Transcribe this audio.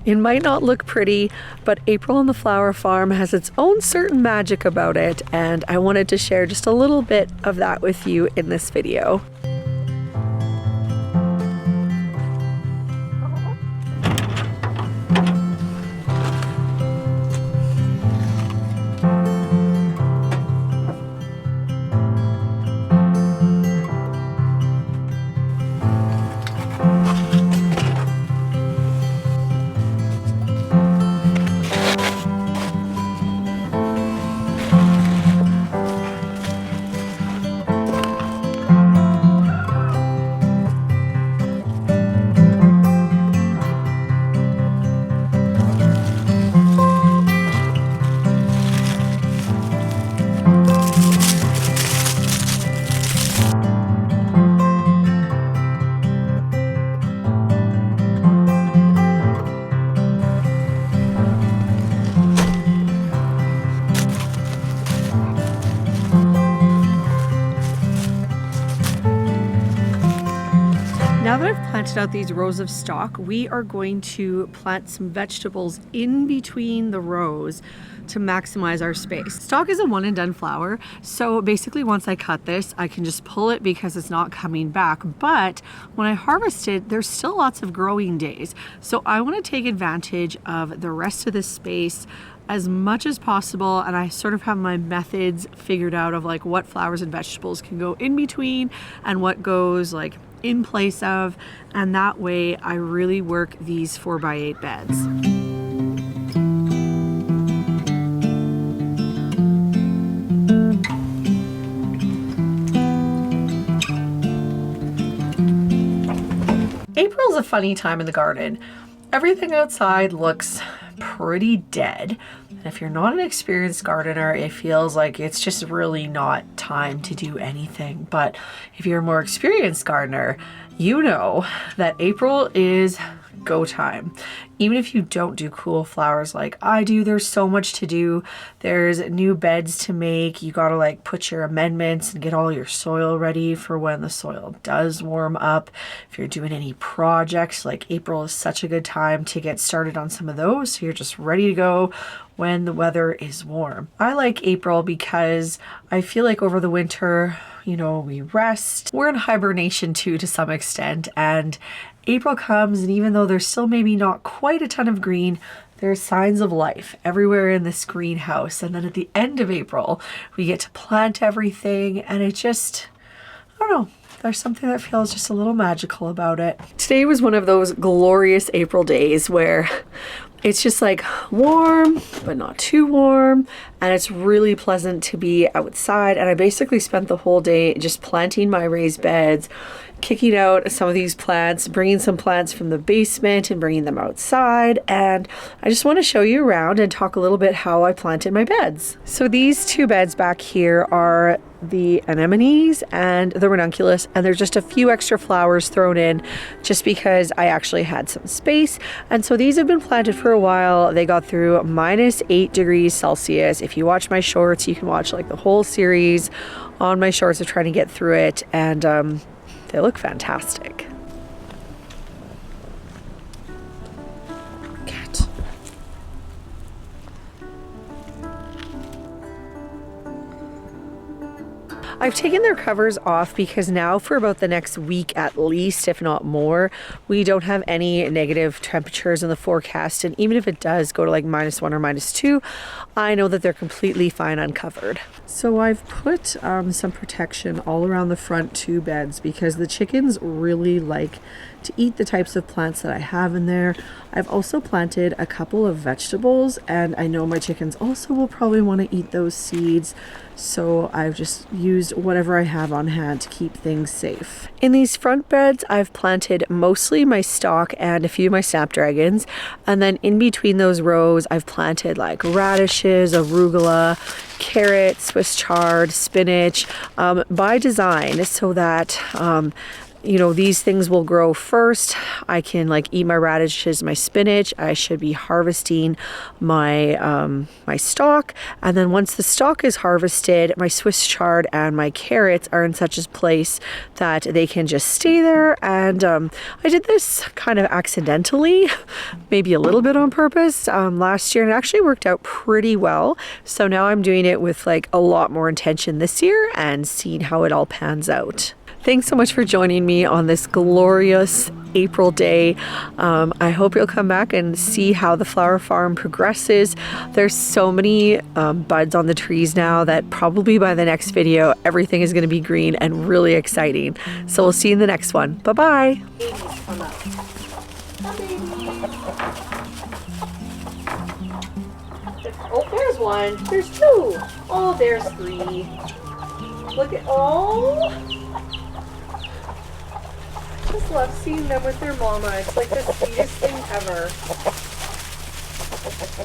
It might not look pretty, but April on the flower farm has its own certain magic about it, and I wanted to share just a little bit of that with you in this video. Now that I've planted out these rows of stock, we are going to plant some vegetables in between the rows to maximize our space. Stock is a one and done flower, so basically once I cut this, I can just pull it because it's not coming back. But when I harvest it, there's still lots of growing days. So I want to take advantage of the rest of this space as much as possible, and I sort of have my methods figured out of like what flowers and vegetables can go in between and what goes like in place of, and that way I really work these 4x8 beds. April's a funny time in the garden. Everything outside looks pretty dead. And if you're not an experienced gardener, it feels like it's just really not time to do anything. But if you're a more experienced gardener, you know that April is go time. Even if you don't do cool flowers like I do, there's so much to do. There's new beds to make. You gotta like put your amendments and get all your soil ready for when the soil does warm up. If you're doing any projects, like April is such a good time to get started on some of those, so you're just ready to go when the weather is warm. I like April because I feel like over the winter, you know, we rest. We're in hibernation too to some extent, and April comes, and even though there's still maybe not quite a ton of green, there's signs of life everywhere in this greenhouse. And then at the end of April, we get to plant everything, and it just, I don't know, there's something that feels just a little magical about it. Today was one of those glorious April days where it's just like warm, but not too warm. And it's really pleasant to be outside. And I basically spent the whole day just planting my raised beds, kicking out some of these plants, bringing some plants from the basement and bringing them outside. And I just want to show you around and talk a little bit how I planted my beds. So these two beds back here are the anemones and the ranunculus, and there's just a few extra flowers thrown in just because I actually had some space. And so these have been planted for a while. They got through -8 degrees Celsius. If you watch my shorts, you can watch like the whole series on my shorts of trying to get through it, and they look fantastic. Cat. I've taken their covers off because now for about the next week at least, if not more, we don't have any negative temperatures in the forecast. And even if it does go to like -1 or -2, I know that they're completely fine uncovered. So I've put some protection all around the front two beds because the chickens really like to eat the types of plants that I have in there. I've also planted a couple of vegetables, and I know my chickens also will probably want to eat those seeds. So I've just used whatever I have on hand to keep things safe. In these front beds, I've planted mostly my stock and a few of my snapdragons. And then in between those rows, I've planted like radishes, arugula, carrots, Swiss chard, spinach, by design, so that you know, these things will grow first. I can like eat my radishes, my spinach. I should be harvesting my my stalk, and then once the stalk is harvested, my Swiss chard and my carrots are in such a place that they can just stay there. And I did this kind of accidentally, maybe a little bit on purpose, last year, and it actually worked out pretty well. So now I'm doing it with like a lot more intention this year and seeing how it all pans out. Thanks so much for joining me on this glorious April day. I hope you'll come back and see how the flower farm progresses. There's so many buds on the trees now that probably by the next video, everything is going to be green and really exciting. So we'll see you in the next one. Bye-bye. Oh, there's one. There's two. Oh, there's three. Look at, oh. I just love seeing them with their mama. It's like the sweetest thing ever.